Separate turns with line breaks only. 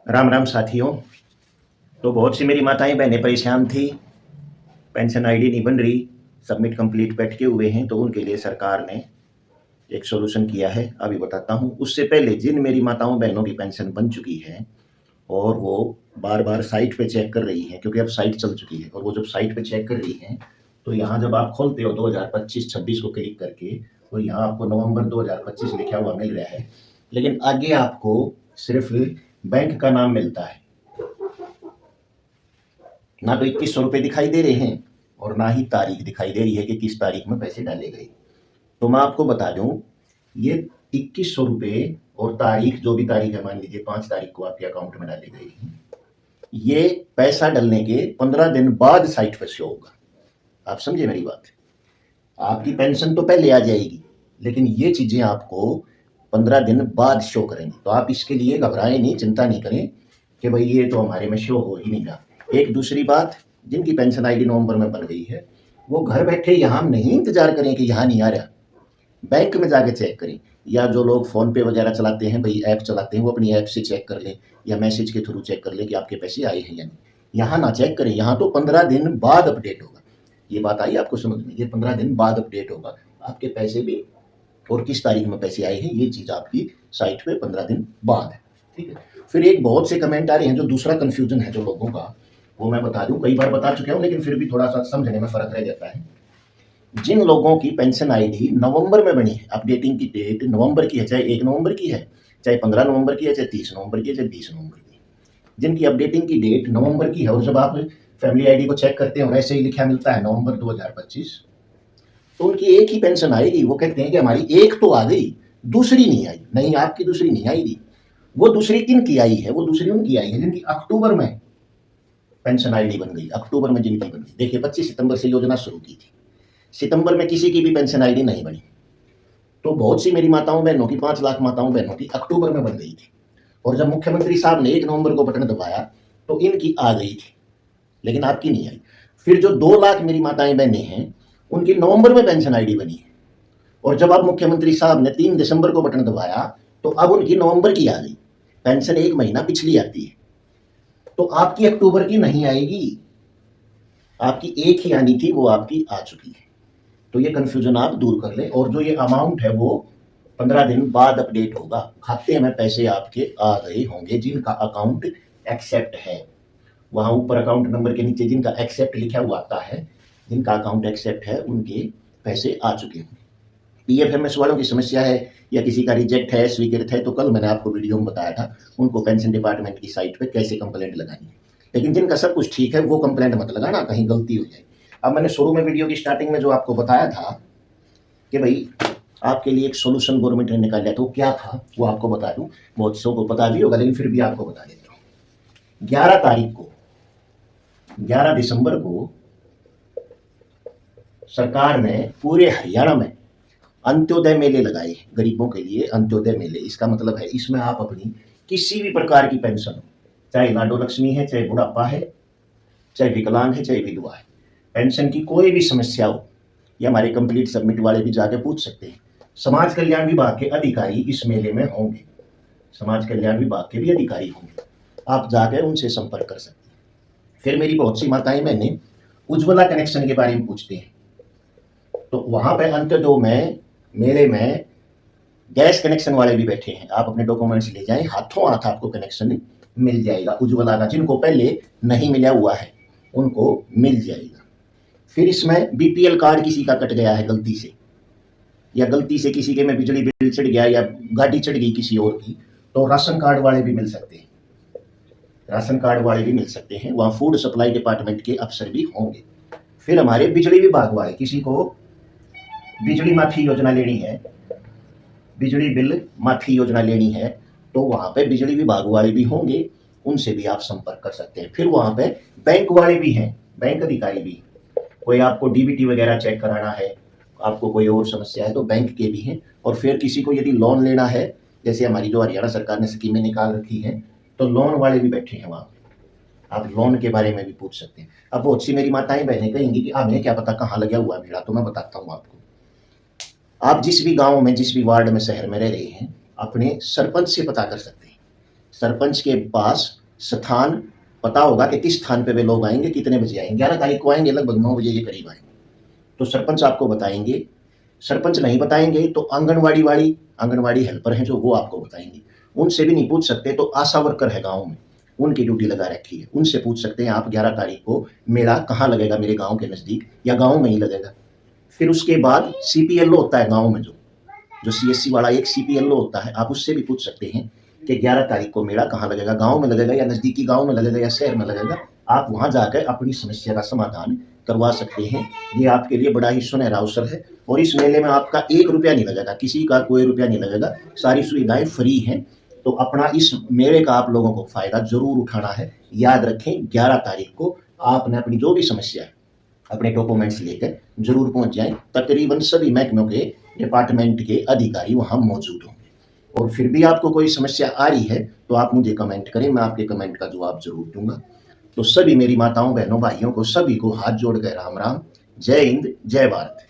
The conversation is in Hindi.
राम राम साथियों। तो बहुत सी मेरी माताएं बहनें परेशान थी, पेंशन आईडी नहीं बन रही, सबमिट कंप्लीट पे अटके हुए हैं। तो उनके लिए सरकार ने एक सॉल्यूशन किया है, अभी बताता हूँ। उससे पहले जिन मेरी माताओं बहनों की पेंशन बन चुकी है और वो बार बार साइट पे चेक कर रही हैं, क्योंकि अब साइट चल चुकी है, और वो जब साइट पे चेक कर रही हैं तो यहाँ जब आप खोलते हो 2025-26 को क्लिक करके, तो यहाँ आपको नवंबर 2025 लिखा हुआ मिल रहा है, लेकिन आगे आपको सिर्फ बैंक का नाम मिलता है। ना तो 2100 रुपये दिखाई दे रहे हैं और ना ही तारीख दिखाई दे रही है कि किस तारीख में पैसे डाले गए। तो मैं आपको बता दूं, ये 2100 रुपये और तारीख, जो भी तारीख है, मान लीजिए 5 तारीख को आपके अकाउंट में डाले गए हैं, ये पैसा डलने के 15 दिन बाद साइट पर शो होगा। आप समझे मेरी बात? आपकी पेंशन तो पहले आ जाएगी, लेकिन ये चीजें आपको 15 दिन बाद शो करेंगी। तो आप इसके लिए घबराएं नहीं, चिंता नहीं करें कि भाई ये तो हमारे में शो हो ही नहीं रहा। एक दूसरी बात, जिनकी पेंशन आईडी नवंबर में बन गई है, वो घर बैठे यहाँ नहीं इंतजार करें कि यहाँ नहीं आ रहा, बैंक में जाके चेक करें। या जो लोग फोन पे वगैरह चलाते हैं, भाई ऐप चलाते हैं, वो अपनी ऐप से चेक कर लें या मैसेज के थ्रू चेक कर लें कि आपके पैसे आए हैं या नहीं। यहाँ ना चेक करें, यहाँ तो 15 दिन बाद अपडेट होगा। ये बात आई आपको समझ में? ये 15 दिन बाद अपडेट होगा, आपके पैसे भी और किस तारीख में पैसे आए हैं, ये चीज आपकी साइट पे 15 दिन बाद है। ठीक है। फिर एक बहुत से कमेंट आ रहे हैं, जो दूसरा कंफ्यूजन है जो लोगों का, वो मैं बता दूं, कई बार बता चुका हूं, लेकिन फिर भी थोड़ा सा समझने में फर्क रह जाता है। जिन लोगों की पेंशन आईडी नवंबर में बनी है, अपडेटिंग की डेट नवंबर की है, चाहे 1 नवंबर की है, चाहे 15 नवंबर की है, चाहे 30 नवंबर की है, चाहे 20 नवंबर की है, जिनकी अपडेटिंग की डेट नवंबर की है, और जब आप फैमिली आईडी को चेक करते हैं और ऐसे ही लिखा मिलता है नवंबर 2025, तो उनकी एक ही पेंशन आएगी। वो कहते हैं कि हमारी एक तो आ गई, दूसरी नहीं आई। नहीं, आपकी दूसरी नहीं आएगी। वो दूसरी किन की आई है? वो दूसरी उनकी आई है जिनकी अक्टूबर में पेंशन आईडी बन गई। अक्टूबर में जिनकी बन गई, देखिए 25 सितंबर से योजना शुरू की थी, सितंबर में किसी की भी पेंशन आईडी नहीं बनी। तो बहुत सी मेरी माताओं बहनों की, 5 लाख माताओं बहनों की अक्टूबर में बन गई थी, और जब मुख्यमंत्री साहब ने 1 नवंबर को बटन दबाया तो इनकी आ गई थी, लेकिन आपकी नहीं आई। फिर जो 2 लाख मेरी माताएं बहनें हैं, उनकी नवंबर में पेंशन आईडी बनी है, और जब अब मुख्यमंत्री साहब ने 3 दिसंबर को बटन दबाया तो अब उनकी नवंबर की आ गई। पेंशन 1 महीना पिछली आती है, तो आपकी अक्टूबर की नहीं आएगी, आपकी एक ही आनी थी, वो आपकी आ चुकी है। तो ये कंफ्यूजन आप दूर कर लें। और जो ये अमाउंट है वो 15 दिन बाद अपडेट होगा, खाते में पैसे आपके आ गए होंगे जिनका अकाउंट एक्सेप्ट है। वहां ऊपर अकाउंट नंबर के नीचे जिनका एक्सेप्ट लिखा हुआ आता है, जिनका अकाउंट एक्सेप्ट है, उनके पैसे आ चुके होंगे। पीएफएमएस वालों की समस्या है या किसी का रिजेक्ट है, स्वीकृत है, तो कल मैंने आपको वीडियो में बताया था उनको पेंशन डिपार्टमेंट की साइट पे कैसे कंप्लेंट लगानी है। लेकिन जिनका सब कुछ ठीक है, वो कंप्लेंट मत लगाना, कहीं गलती हो जाए। अब मैंने शुरू में वीडियो की स्टार्टिंग में जो आपको बताया था कि भाई आपके लिए एक सोल्यूशन गवर्नमेंट ने निकाला, तो क्या था वो आपको बता दूं। बहुत सौ को पता भी होगा, लेकिन फिर भी आपको बता देता हूँ। 11 तारीख को, 11 दिसंबर को सरकार ने पूरे हरियाणा में अंत्योदय मेले लगाए, गरीबों के लिए अंत्योदय मेले। इसका मतलब है इसमें आप अपनी किसी भी प्रकार की पेंशन हो, चाहे लाडो लक्ष्मी है, चाहे बुढ़ापा है, चाहे विकलांग है, चाहे विधवा है, पेंशन की कोई भी समस्या हो, ये हमारे कंप्लीट सबमिट वाले भी जाके पूछ सकते हैं। समाज कल्याण विभाग के अधिकारी इस मेले में होंगे, समाज कल्याण विभाग के भी अधिकारी होंगे, आप जाकर उनसे संपर्क कर सकते हैं। फिर मेरी बहुत सी माताएं बहनें उज्ज्वला कनेक्शन के बारे में पूछते हैं, तो वहां पे अंत्योदय में मेले में गैस कनेक्शन वाले भी बैठे हैं। आप अपने डॉक्यूमेंट्स ले जाएं, हाथों हाथ आपको कनेक्शन मिल जाएगा उज्ज्वला का। जिनको पहले नहीं मिला हुआ है उनको मिल जाएगा। फिर इसमें बीपीएल कार्ड किसी का कट गया है गलती से, या गलती से किसी के में बिजली बिल चढ़ गया या गाड़ी चढ़ गई किसी और की, तो राशन कार्ड वाले भी मिल सकते हैं, राशन कार्ड वाले भी मिल सकते हैं। वहाँ फूड सप्लाई डिपार्टमेंट के अफसर भी होंगे। फिर हमारे बिजली विभाग वाले, किसी को बिजली माफी योजना लेनी है, बिजली बिल माफी योजना लेनी है, तो वहां पे बिजली विभाग वाले भी होंगे, उनसे भी आप संपर्क कर सकते हैं। फिर वहां पे बैंक वाले भी हैं, बैंक अधिकारी भी। कोई आपको डीबीटी वगैरह चेक कराना है, आपको कोई और समस्या है, तो बैंक के भी हैं। और फिर किसी को यदि लोन लेना है, जैसे हमारी जो हरियाणा सरकार ने स्कीमें निकाल रखी हैं, तो लोन वाले भी बैठे हैं वहां, आप लोन के बारे में भी पूछ सकते हैं। अब बहुत सी मेरी माताएं बहनें कहेंगी कि हमें क्या पता कहाँ लगा हुआ भेड़ा, तो मैं बताता हूँ आपको। आप जिस भी गांव में, जिस भी वार्ड में, शहर में रह रहे हैं, अपने सरपंच से पता कर सकते हैं। सरपंच के पास स्थान पता होगा कि किस स्थान पे वे लोग आएंगे, कितने बजे आएंगे। 11 तारीख को आएंगे, लगभग 9 बजे के करीब आएंगे। तो सरपंच आपको बताएंगे। सरपंच नहीं बताएंगे तो आंगनवाड़ी हेल्पर हैं जो, वो आपको बताएंगे। उनसे भी नहीं पूछ सकते तो आशा वर्कर है गांव में, उनकी ड्यूटी लगा रखी है, उनसे पूछ सकते हैं आप 11 तारीख को मेला कहाँ लगेगा, मेरे गांव के नज़दीक या गांव में ही लगेगा। फिर उसके बाद सीपीएलओ होता है गांव में, जो सीएससी वाला एक सीपीएलओ होता है, आप उससे भी पूछ सकते हैं कि 11 तारीख को मेला कहाँ लगेगा, गांव में लगेगा या नज़दीकी गांव में लगेगा या शहर में लगेगा। आप वहां जाकर अपनी समस्या का समाधान करवा सकते हैं। ये आपके लिए बड़ा ही सुनहरा अवसर है और इस मेले में आपका 1 रुपया नहीं लगेगा, किसी का कोई रुपया नहीं लगेगा, सारी सुविधाएं फ्री हैं। तो अपना इस मेले का आप लोगों को फायदा जरूर उठाना है। याद रखें 11 तारीख को आपने अपनी जो भी समस्या है अपने डॉक्यूमेंट्स लेकर जरूर पहुंच जाएं। तकरीबन सभी महकमों के डिपार्टमेंट के अधिकारी वहां मौजूद होंगे। और फिर भी आपको कोई समस्या आ रही है तो आप मुझे कमेंट करें, मैं आपके कमेंट का जवाब जरूर दूंगा। तो सभी मेरी माताओं, बहनों, भाइयों को, सभी को हाथ जोड़कर राम राम। जय हिंद, जय भारत।